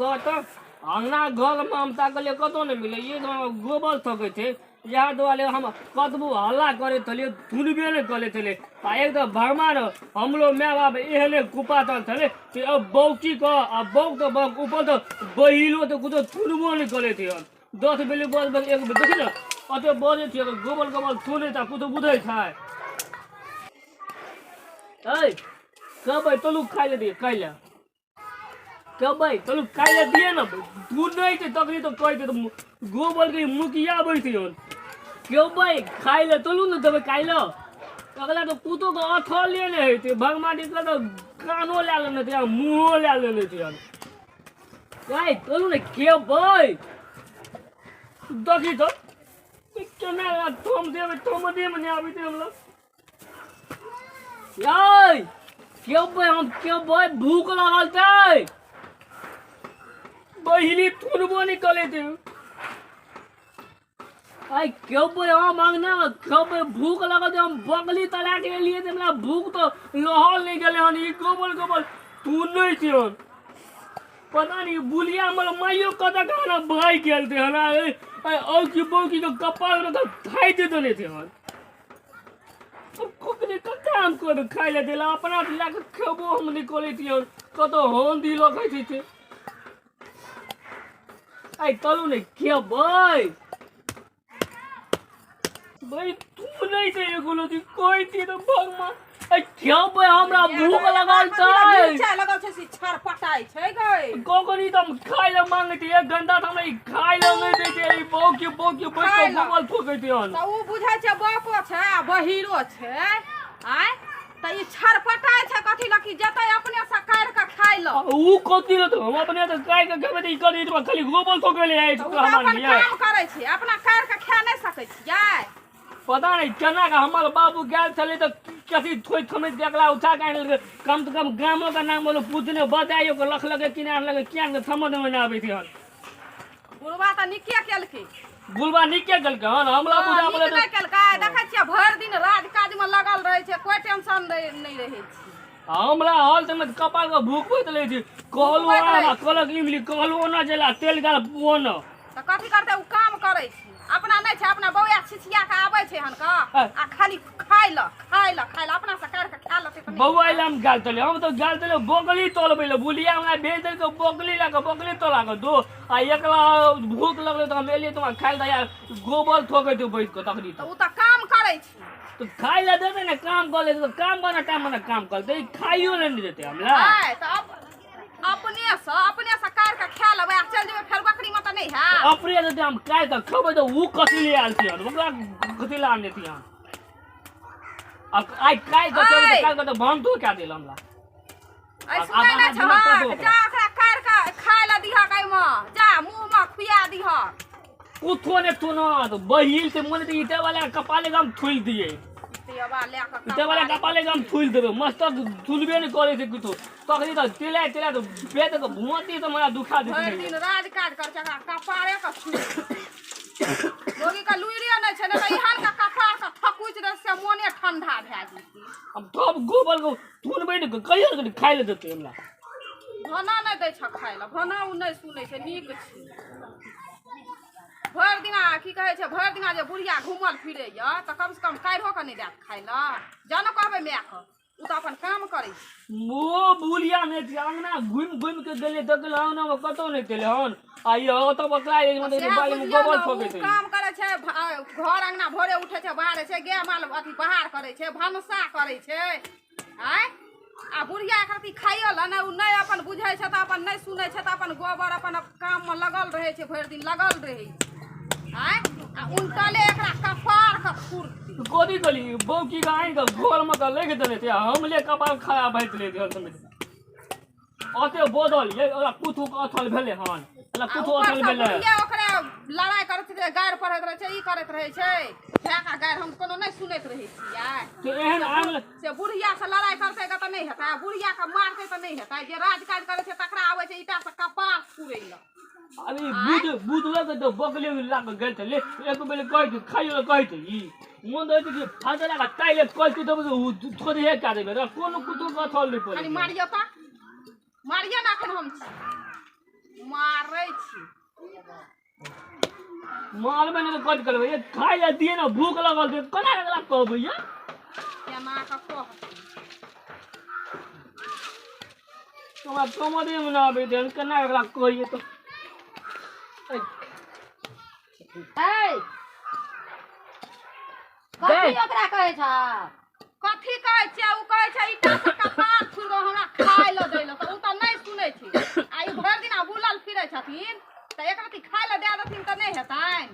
कत अंगना घर में हम ताकलिए कतो नहीं मिले ये गोबर थके थे यहाँ दुआरे हम कतबू हल्ला करे थले थुनबे नहीं करे थले एकदम भगवान हम लोग मैं बाप एहले कुपातल थले अब बौकी का अब बौक तो बौक ऊपर तो बहिलो तो कुछ थुनबो नहीं करे थे 10 बेली बस बस एक देखी ना अत बजे थे गोबर गोबर थुने था कुछ बुझे था कब तलू खाई ले दिए कैला कब भाई तलू खाई ले दिए ना दूध नहीं थे तकरी तो कह थे तो गोबर की मुखिया बैठी हो क्यों भाई खाई ले तलू ना तब खाई लो अगला तो कुतो को अथल ले ले थे भगवान का तो कानो ले लेने थे मुंह ले लेने थे भाई तलू ने क्यों भाई देखी तो केना थम दे में नहीं आवी थे हम लोग यार क्यों भाई हम क्यों भाई भूख लगल थे बहिली थुनबो नहीं करे थे आई क्यों भाई हम मांगना क्यों भाई भूख लगल थे हम बगली तला के लिए थे हमरा भूख तो लहल नहीं गले हन ई गोबर गोबर तू नहीं थे पता नहीं बुलिया हमर माइयो कदा खाना भाई गेल थे हना ए औ की बोकी के कपाल में तो खाई दे देने थे हन कोकने का काम कर खाई ले देला अपना ला के खबो हम निकले थी कतो होन दिलो खाई थे आई तलू ने क्या भाई भाई तू नहीं थे एगोलो थी कोई थी तो भगवान आई क्या भाई हमरा भूख लगल छै चाय लगल छै सी छर पटाई छै गई कोकनी तो खाई ले मांगे थी एक घंटा तो हमरा खाई ले नहीं दे थे बोकी बैठ के गोबर ठोकै थी हन तो उ बुझाय छै बको छै बहिरो छै आय त ई छर पटाई छै कथि लकी जतै अपने से काट के खाइ ल उ कथि ल तो हम अपने तो काट के खेबे त ई करी तो खाली गोबर ठोकै ले आई तो हमर लिए काम करै छी अपना काट के खा नहीं सकै छियै पता नहीं केना का हमार बाबू गेल चले तो कथी थोई थमे देखला उठा के कम से कम गामो का नाम बोलो पूछने बताइयो को लख लगे किनार लगे क्या के समझ में ना आबे थी हन बुलवा त निके केलके बुलवा निके केलके हन हमरा बुझा बोले तो केलका देखै छियै भर दिन राज काज में लगल रहै छै कोई टेंशन नहीं रहै छै हमरा हाल में कपाल का भूख होत ले छी कहलु आ कलक इमली कहलु ना जला तेल गाल पोन त कथि करते उ काम करै छी अपना नहीं छै अपना बौआ छिछिया के आबै छै हन का आ खाली खाइ ल अपना से काट के खा ल त बौआ इला हम गाल तले हम तो गाल तले बोगली तोलबे ले बुलिया हमरा भेज दे के बोगली ला के बोगली तोला के दो आ एकला भूख लगले तो हम एलिए तो खाइ दया गोबर ठोकै तो बैठ के तकरी उ त काम करै छी तो खाइ ला देते ना काम कर ले तो काम बना टाइम में काम कर दे खाइयो नहीं देते हमरा त अपने से काट के खा लेबै आ चल जेबै फेर बकरी में त नहीं है अपने देते हम काट के खबै तो उ कथि ले आल छी ओकरा कथि ला आने थी हम अब आई काट के काट के तो भन तो क्या देल हमरा आई सुनै नै छ जा ओकरा काट के खाइ ला दिहा कै में जा मुंह में खुया दिहा कुथो ने तो ना तो बहिल से मोने तो ईटा वाला कपाले गम थुल दिए ईटा वाला कपाले गम थुल देबे मस्त थुलबे नहीं करे से कुछो तखनी तो तेला तो पेट को भुमती तो हमरा दुखा दे दिन राज काज कर छका कपारे का छुल लोगी का लुइरिया नहीं छै न त इहान का कपार का फकुच रस से मोने ठंडा भै जेती हम तब गोबर को थुनबे नहीं कहियो खाइ ले देते हमरा भना नहीं दै छ खाइ ला भना उ नहीं सुनै छै नीक छै भर दिना की कहे छै भर दिना जे बुढ़िया घुमल फिरे य त कम से कम काढ़ो के नहीं देत खाइ ला जानो कहबे मैं क उ त अपन काम करे मो बुलिया ने अंगना घुम के गेले तकला अंगना में कतो नहीं तेले हन आ ये तो बकला एक मतलब बाली में गोबर ठोकै छै काम करे छै घर अंगना भोरे उठे छै बाहर छै गे माल अथी बाहर करे छै भनसा करे छै आय आ बुढ़िया कथी खाइयो ला ना उ नहीं अपन बुझै छै त अपन नहीं सुनै छै त अपन गोबर अपन काम में लगल रहे छै भर दिन लगल रहे आय आ उनटले एकरा कपार का फुर्ती कोदी गली बौकी गाय का घोर में तो लेके देने थे हमले कपाल खराब भइट ले थे समय ओते बोदल ये ओला कुथु का अथल भेले हन ओला कुथु अथल भेले ये ओकरा लड़ाई करत रहे गायर पड़त रहे छै ई करत रहे छै फेका गायर हम कोनो नहीं सुनैत रहे छियै तो एहन आमले से बुढ़िया से लड़ाई करते त नहीं हेता बुढ़िया के मारते त नहीं हेता जे राज काज करे छै तकरा आवे छै ईटा से कपार फुरै ल अभी बुध लग तो बगले लाग गेल छले एक बेले कहि थे खाइयो कहि थे ई मन दे कि फादला का टाइले कहि थे तो थोड़ी हे का देबे कोनो कुतु का थल नहीं पड़े मारियो ना हम मारै छी मारबे नहीं तो कट करबे ये खाई ले दिए ना भूख लगल छै केना एकरा कहबै या केना के कहती हमरा समझे में ना आबै छै केना एकरा कहिए तो कथी ओकरा कहै छ कथी कहै छै उ कहै छै ईटा का पात फुल हमरा खाय ल दै ल त उ त नहि सुनै छै आ ई भरि दिन बुलल फिरै छथिन त एक रति खाय ल दे देथिन त नहि हेतैन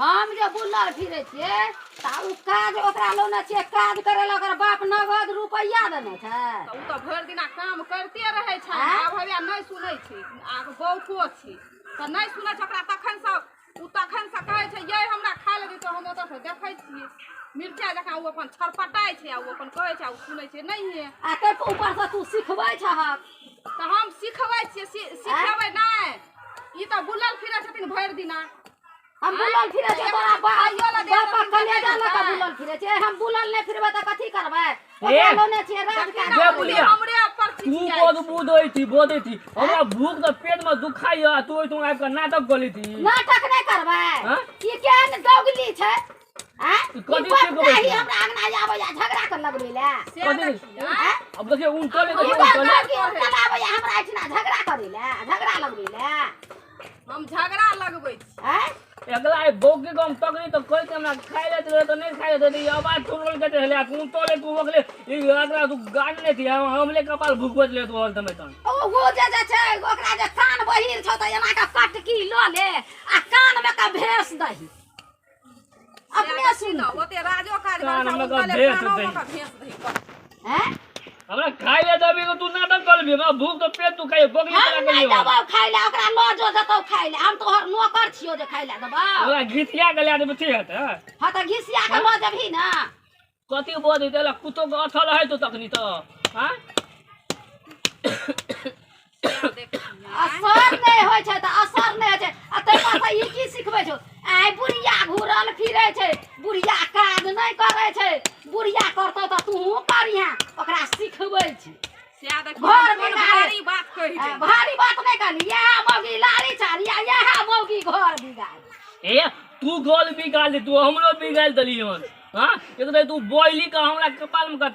हम जे बुलल फिरै छियै त उ काज ओकरा लोने छियै काज करे ला ओकर बाप नगद रुपैया देने छै त उ त भरि दिन काम करते रहै छै आब हवे नहि सुनै छै आ बौको छै त नहि सुनै छै ओकरा तखन से उ तखन से कहै छै ये हमरा खाय ल दै त हम ओतऽ से देखै छियै मिर्चा जकाँ उ अपन छरपटाइ छै आ उ अपन कहै छै आ उ सुनै छै नहि है आ तै ऊपर से तू सिखबै छहक त हम सिखबै छियै सिखेबै नहि ई त बुलल फिरै छथिन भरि दिना हम बुलल फिरै छियै तोरा बाप कलेजा ल के बुलल फिरै छियै हम बुलल नहि फिरबै त कथी करबै ओकरा लोने छियै राज काज जे बुलिया हमरे पर तू बोद बोदै थी हमरा भूख त पेट में दुखाई आ तू आबि के नाटक कली थी नाटक नहीं करबै ई केहन दोगली छै हैं कथी हमरा सिखबै अंगना आबै या झगड़ा कर लगबै ले कथी अब देखिए उन टोले ई बात कि उनका आबै या हमरा इतना झगड़ा करै ले झगड़ा लगबै ले हम झगड़ा लगबै छी हैं अगला बौके को हम तकनी तो कोई के हमरा खाई लेते रहे तो नहीं खाई लेते ये आवाज सुनल के हेले तू टोले तू ओकले ई अगला तू गाड़ नहीं थी हमले कपाल भूखबत ले तो बोल तमे तन वो जे छै ओकरा जे कान बहिर छौ त एना के कटकी ल ले आ कान में का भेस दही अपने सुन ओते राजो काज कान में का करे भेस कानो दही में का भेस दही हैं हमरा खाई ले दबी तो तू नाटक करबी हमरा भूख तो पेट तू खाई बोगली हम करा नहीं के देबौ खाइ ले ओकरा लजो देतौ खाइ ले हम तोहर नौकर छियो जे खाइ ले देबौ हमरा घिसिया के ले देबे ठीक है हां त घिसिया के ल जबही ना कथी बोल देला कुतो के अथल है तो तकनी तो हां असर नहीं होय छै त असर नहीं होय छै आ तै पर ई की सिखबै छौ आइ बुढ़िया घुरल फिरै छै बुढ़िया काज नहीं करे छै बुढ़िया करतौ त तू करिया ओकरा सिखबै छी से देख घर में भारी बात कहि दे भारी बात नहीं कहली यह मौगी लाड़ी चारिया यह मौगी घर बिगाड़ ए तू गोल बिगाड़ दे तू हमरो बिगाड़ दली हन हां एक तू बॉयली का हमरा कपाल में का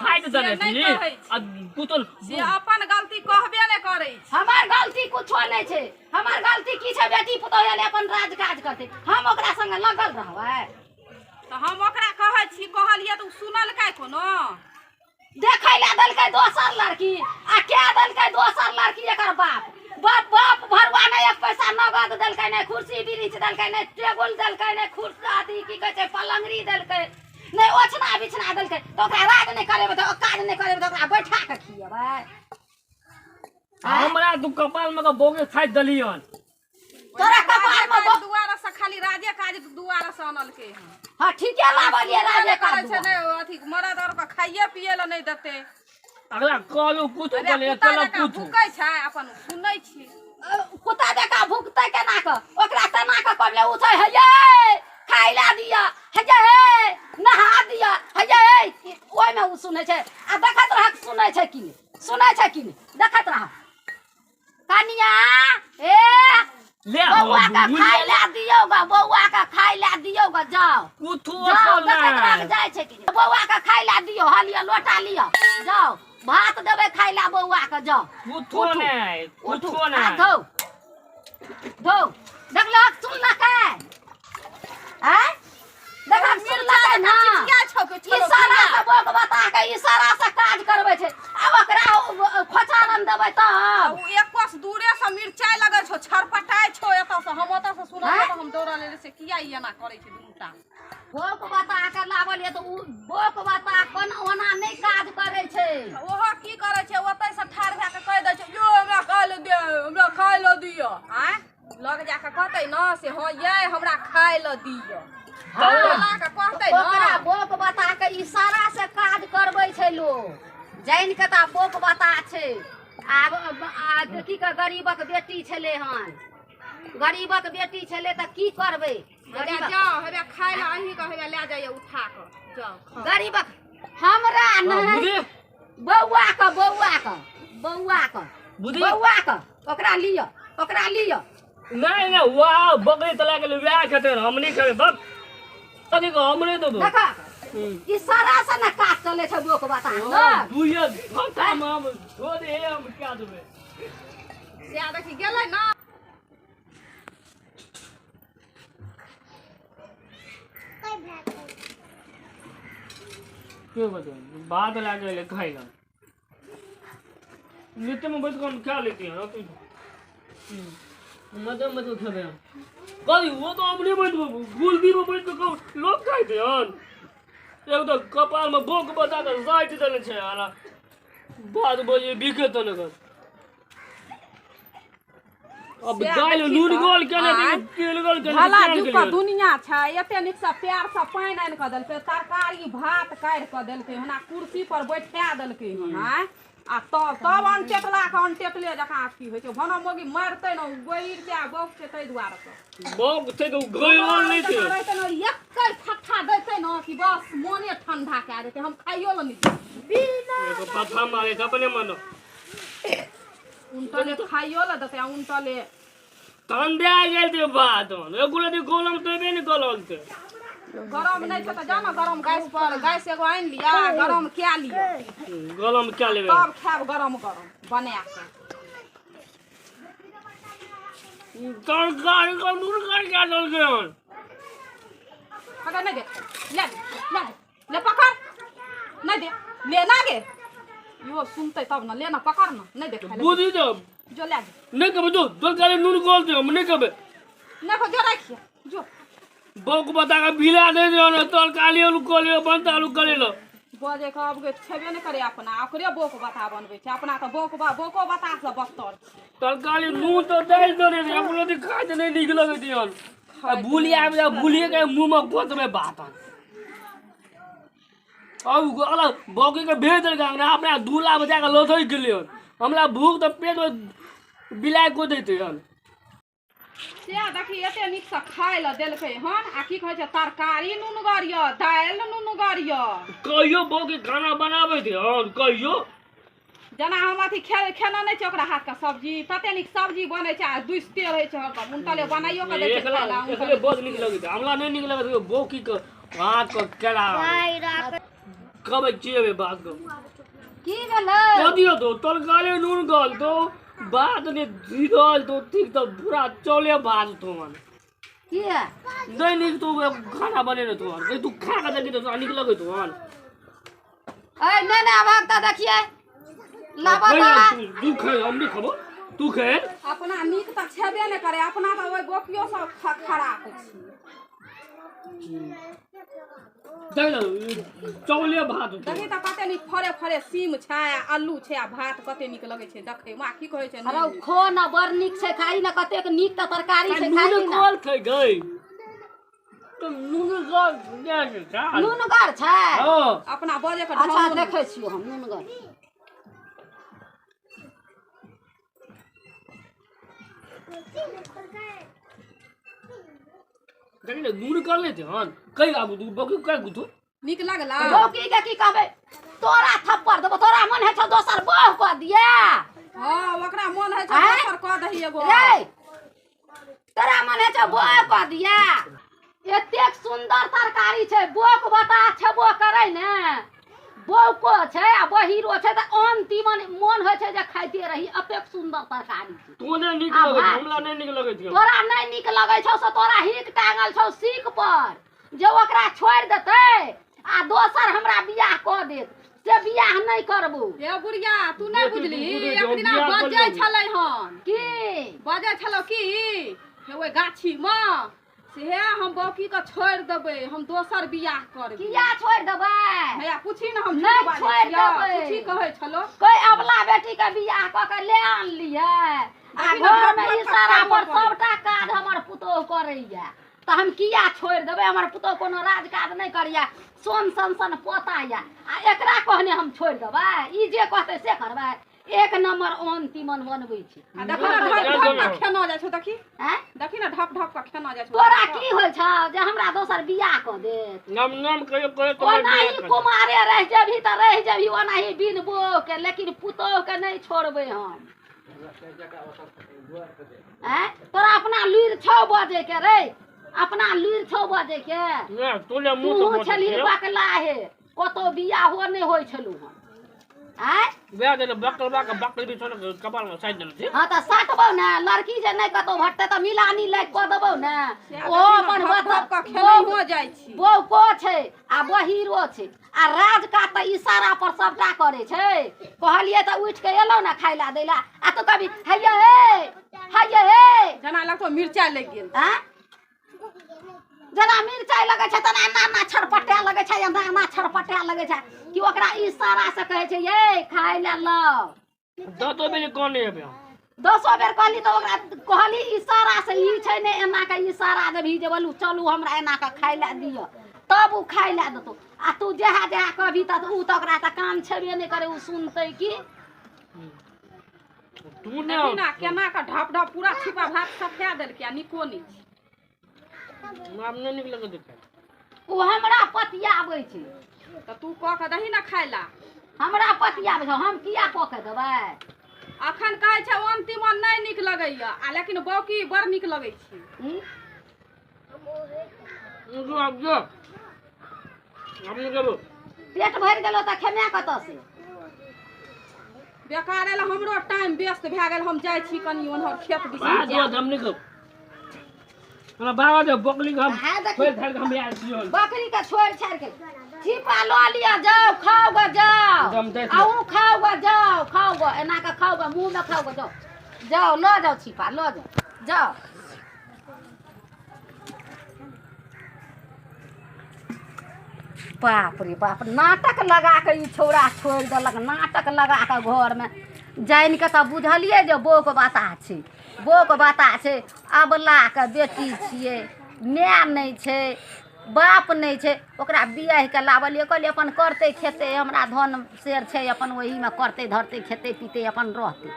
फाइट दले थी आ कुतल से अपन गलती कहबे नहीं करै छै हमार गलती कुछो नहीं छै हमार गलती की छै बेटी पुतौह ले अपन राज काज करते हम ओकरा संग लगल रहबै त हम ओकरा कहै छी कहलिए त सुनल काय कोनो देखै ले दलकै दोसर लड़की आ के दलकै दोसर लड़की एकर बाप बाप भरवा नहीं एक पैसा नगद दलकै नहीं कुर्सी बिरिछ दलकै नहीं टेबुल दलकै नहीं कुर्सी की कहै छै पलंगरी दलकै नहीं ओछना बिछना दलकै तो ओकरा राज नहीं करेबै तो काज नहीं करेबै तो ओकरा बैठा के खिएबै हमरा तू कपाल में का बोगे फाइट दली हन तोरा कपाल में दुआरा से खाली राजे काज दुआरा से अनल के हां ठीके लावलिए राजे करे काज छै नहीं अथी मरद और का खाइए पिए ल नहीं देते अगला कहलू कुछ बोले चलो कुछ भूकै छै अपन सुनै छी कुत्ता देखा भूकतै केना के ओकरा तना के कहले उठै हे ये खाइ ला दिया हे ये नहा दिया हे ये ओइ में उ सुनै छै आ देखत रह सुनै छै कि देखत रह कनिया ए ले बौआ का खाइ ला दियो गा बौआ का खाइ ला दियो गा जाओ कुछ देखत रह जाय छै कि बौआ का खाइ ला दियो हालिया लोटा लिया जाओ भात देबै खाइ ला बौआ के जाओ कुछ नहीं धो देखलो सुनलक हैं देखा सुनलक ना इशारा से बोक बता के इशारा से काज करबै छै अब ओकरा खोचारन देबै त एक कोस दूरे से मिर्चाई लगै छौ छरपटाइ छौ एत से हम ओत से सुनल त हम दौड़ा ले से किया ई एना करै छै दुटा बोक बता के लावलिए त उ बोक बता कोन ओना नहीं काज करै छै ओहो की करै छै ओतै से ठाड़ भए के कह दै छै यो हमरा खाय ल दियो आय लग जा के कहतै न से हां ये हमरा खाय ल दियो बोला के कहतै न ओकरा बोक बता के इशारा से काज करबै छै लोग जानि के त बोक बता छै आब की के गरीबक बेटी छले हन गरीबक बेटी छले त की करबै जाओ हेबे खाय ल अही के हेबे ले जाइए उठा के जाओ गरीबक हमरा नहीं बौआ के ओकरा लियो ओकरा लियो नहीं वाह बकरी तला के लिए व्याह खेते हम नहीं करे बस तनी को हमरे दो देखा ई सारा से ना काज चले छै बोक बता न दुइया फटा हम धो दे हम क्या देबे से देखी गेलै ना क्यों बता बात लागे ले खाएगा नित्य में बैठ कर क्या लेती है तू मत खाबे कभी वो तो हमने बैठ गुलदी में बैठ के लोग खाते हैं एक तो कपाल में बोक बता कर साइड देले छे आला बाद बजे बिके तो न कर अब गाल लून गोल केने तेल गोल केने भला जुका दुनिया छै एते निक से प्यार से पानी आनि क देलकै तरकारी भात काढ़ क देलकै हना कुर्सी पर बैठा देलकै हना आ तब अनटेटले जकाँ की होइ छै भना मोगी मारतै न गोइर के बौक के तै दुआर से बौक छै तो गोइल नहीं थे रहतै न एकै फट्ठा दैतै न कि बस मोने ठंडा कए देतै हम खाइयो ल नहीं एगो पथा मारे त अपने मन उनटले खाइयो ल देतै उनटले ठंडा गेल ते बात एगुला दी गोलम तोबे नहीं गललते गरम नहीं छै त जाना गरम गैस एगो आनि लिया गरम क्या लिया गलम क्या लेबे तब खाब गरम बना के तरकारी का नून का क्या डाल के अगर नहीं दे ले पकड़ नहीं दे ले ना गे यो सुनते तब ना लेना पकड़ ना नहीं दे बुझी दो जो ले नहीं कबे जो तरकारी नून गोल दे हम नहीं कबे नहीं को जो रखिए जो बौक बता के बिला दे दे न तरकारी आलू कोले बनता आलू करे लो बजे के अब के छेबे नहीं करे अपना ओकरे बोक बता बनबै छै अपना त बोको बता से बस्तर तरकारी नून तो दे दे रे एगुला दी खाय नहीं निक लगे दियन आ बुलिया आबे बुलिए के मुंह में गोतबे बात अब अला बौकी के भेज दे गांग अपना दूला बजा के लोथई गेलियन हमरा भूख तो पेट में बिलाय को देते हन से देखी एते नीक से खाय ल देलकै हन आ की कहै छै तरकारी नूनगर य दाल नूनगर य कहियो बौकी खाना बनाबै दे हन कहियो जना हम अथी खेना नहीं छै ओकरा हाथ का सब्जी तते नीक सब्जी बनै छै आ दुइसते रहै छै हरदम उनटले बनाइयो के दै छै खाला एकले बहुत निक लगै छै हमरा नहीं निक लगै छै बौकी के हाथ को केला कबे चेबे बात को की भेलै कदियो तो तरकारी नून गल तो बात ने धीरल तो ठीक तो पूरा चले बात तो मन की नहीं निक तो खाना बने न तो तू खा के देखी तो निक लगै तो मन ए ने भागता देखिए लाबा तू खाए हम नहीं खाबो तू खाए अपना नीक त छेबे नहीं करे अपना त ओइ गोपियो सब खराब छै देख लो चौले भात देखी त कते नीक फरे फरे सीम छै आलू छै आ भात कते नीक लगै छै देखै मा की कहै छै अरे खो न बड़ नीक छै खाई न कतेक नीक त तरकारी छै खाई नून न गोल खाई गई तो नून गोल क्या है नूनगर छै हां अपना बजे के अच्छा देखै छियो हम नूनगर देखी ना नून कर लेते हन कई आबू तू बकी काय गुथो नीक लागला बौकी के की कहबै तोरा थप्पड़ देबो तोरा मन है छ दोसर बह क दिया हां ओकरा मन है छै दोसर क दही एगो रे तोरा मन है छ बह क दिया एतेक सुंदर तरकारी छै बोक बता छबो करै ने बौको छै आ बहिरो छै त अंतिमन मन होइ छै जे खाइते रही अतेक सुंदर तरकारी छै तोने निक लगै हमरा नहीं निक लगै छै तोरा नहीं निक लगै छौ से तोरा हिक टांगल छौ सीख पर जे ओकरा छोड़ देतै आ दोसर हमरा बियाह क देत से बियाह नहीं करबू ए बुढ़िया तू नहीं बुझली एक दिना बजै छलै हन की बजै छलो की हे ओइ गाछी म से हम बौकी के छोड़ देबै हम दोसर बियाह करबै किया छोड़ देबै भैया पूछी न हम नहीं छोड़ देबै पूछी कहै छलो कोई अबला बेटी के बियाह क के ले आन लियै आ घर में इशारा पर सबटा काज हमर पुतोह करैया त हम किया छोड़ देबै हमर पुतोह कोनो राज काज नहीं करिया सोन सन पोता या आ एकरा कहने हम छोड़ देबै ई जे कहतै से करबै एक नंबर अंतिमन बनबै छै आ देखी न ढप ढप खेना जाइ छौ देखी हैं देखी न ढप ढप के खेना जाइ छौ तोरा की होय छ जे हमरा दोसर बियाह क देत नाम नाम कहियो करे तो ओनाही कुमारे रह जेभी त रह जेभी ओनाही बिन बो के लेकिन पुतोह के नहीं छोड़बै हम तोरा अपना लुइर 6 बजे के रे अपना लुइर 6 बजे के ना तोले मुंह तू तो छली बकला हे कतो बियाह हो नहीं होय छलू हन आय बियाह दे बकल भी छोड़ कपाल में साइड दे हां त साटबो ना लड़की जे नहीं कतो भटते त मिलानी लाग क देबो ना ओ अपन बत का खेलै हो जाइ छी बो को छै आ बहिरो छै आ राज का त इशारा पर सबटा करे छै कहलिए त उठ के एलो ना खाइला दैला आ तो कभी हैया हे जना लगतो मिर्चा लग गेल हां जना मिर्चाई लगे छै तना नाना छड़पटा लगे छै नाना छड़पटा लगे छै कि ओकरा इशारा से कहे छै ये खाइ ले लो दतो बेले कोन है बे 200 बेर कहली तो ओकरा कहली इशारा से ई छै ने एना के इशारा देबी जे बोलू चलू हमरा एना के खाइ ले दियो तब उ खाइ ले देतो आ तू जहा कभी त उ त ओकरा त कान छेबे नहीं करे उ सुनतै की तू ने ना केना का ढप ढप पूरा छिपा भात सफा देल के निको नहीं नाम नहीं निकल के देखा उ हमरा पतियाबै छै त तू क के दही ना खाइला हमरा पतियाबै छै हम किया क के देबै अखन कहै छै अंतिम नहीं निक लगैया आ लेकिन बाकी बड़ निक लगै छै जो हमने करो पेट भर गेलो त खेमे कत से बेकार एला हमरो टाइम व्यस्त भए गेल हम जाइ छी कनी ओनहर खेत दिस जो हमने को हमरा बाबा जो बकली हम छोड़ छाड़ के हम यार छियो बकरी के छोड़ छाड़ के छिपा लो लिया जाओ खाओ ग जाओ आउ खाओ ग खाओ ग एना के खाओ ग मुंह में खाओ ग जाओ लो जाओ छिपा लो जाओ बाप रे बाप नाटक लगा के ई छौड़ा छोड़ देलक नाटक लगा के घर में जान के त बुझलिए जे बोक बाता छै बोक बाता छै अबला के बेटी छियै माय नहीं छै बाप नहीं छै ओकरा बियाह के लावलिए कहलिए अपन करते खेते हमरा धन शेर छै अपन ओही में करते धरते खेते पीते अपन रहते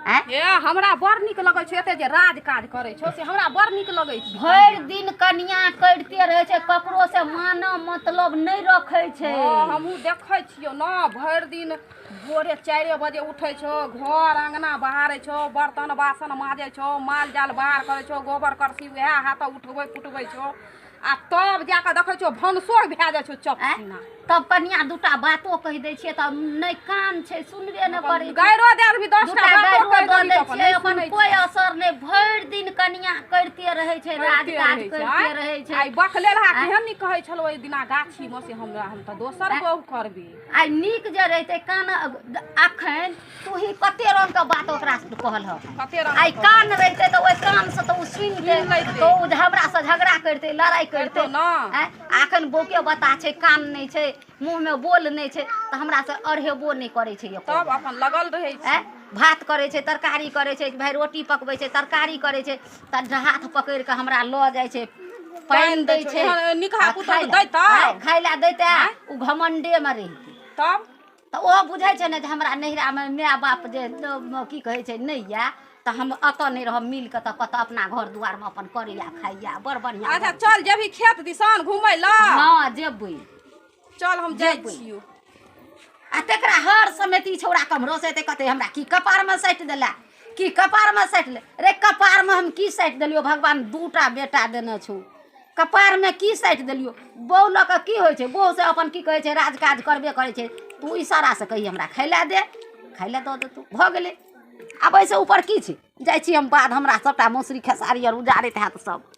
ए हमरा बड़ निक लगै छै एते जे राज काज करै छौ से हमरा बड़ निक लगै छै भर दिन कन्या करते रहे छै ककरो से मान मतलब नहीं रखे छै हमहू देखै छियो ना भर दिन भोरे 4 बजे उठै छौ घर अंगना बहारै छौ बर्तन बासन माजै छौ माल जाल बाहर करै छौ गोबर करसी वएह हाथ उठबै पुटबै छौ आ तब जाके देखै छौ भनसोर भए जाइ छौ चपसीना तब कन्या दूटा बातो कहि दै छियै तब नहीं कान छै सुनबे न करे गायरो दे भी 10 टा बातो कहि दै छियै अपन कोई असर नहीं भर दिन कन्या करते रहे छै राज काज करते रहे छै आई बखले रहा केहन नी कहै छलो ओइ दिना गाछी में से हमरा हम त दोसर बहु करबी आई नीक जे रहते कान अखन तू ही कते रंग के बात ओकरा से कहल ह कते रंग आई कान रहते त ओइ कान से त उ सुन के तो हमरा से झगड़ा करते लड़ाई करते ना अखन बोके बता छै कान नहीं छै मुंह में बोल नहीं छै त हमरा से अढ़ेबो नहीं करे छै तब अपन लगल रहे छै भात करे छै तरकारी करे छै भाई रोटी पकबै छै तरकारी करे छै त हाथ पकड़ के हमरा ल जाय छै पानी दै छै निकहा पुतल दैता खाइला दैता उ घमंडे में रहिते तब त ओ बुझाय छै ने जे हमरा नहिरा में माय बाप जे की कहै छै नहीं या त हम अत नहीं रह मिल के त कत अपना घर दुआर में अपन करिया खाइया बड़ बढ़िया अच्छा चल जेबी खेत दिसान घुमै ला हां जेबै चल हम जाइ छियो आ तेकरा हर समेती छौड़ा कमरो से ते कते हमरा की कपार में सट देला की कपार में सट ले रे कपार में हम की सट देलियो भगवान दूटा बेटा देने छु कपार में की सट देलियो बौ ल के की होय छै बौ से अपन की कहै छै राज काज करबे करै छै तू इशारा से कही हमरा खाइला दे खाइला द दे तू भ गेलै आब ऐसे ऊपर की छै जाइ छी हम बाद हमरा सबटा मौसरी खेसारी और उजाड़ैत हैत सब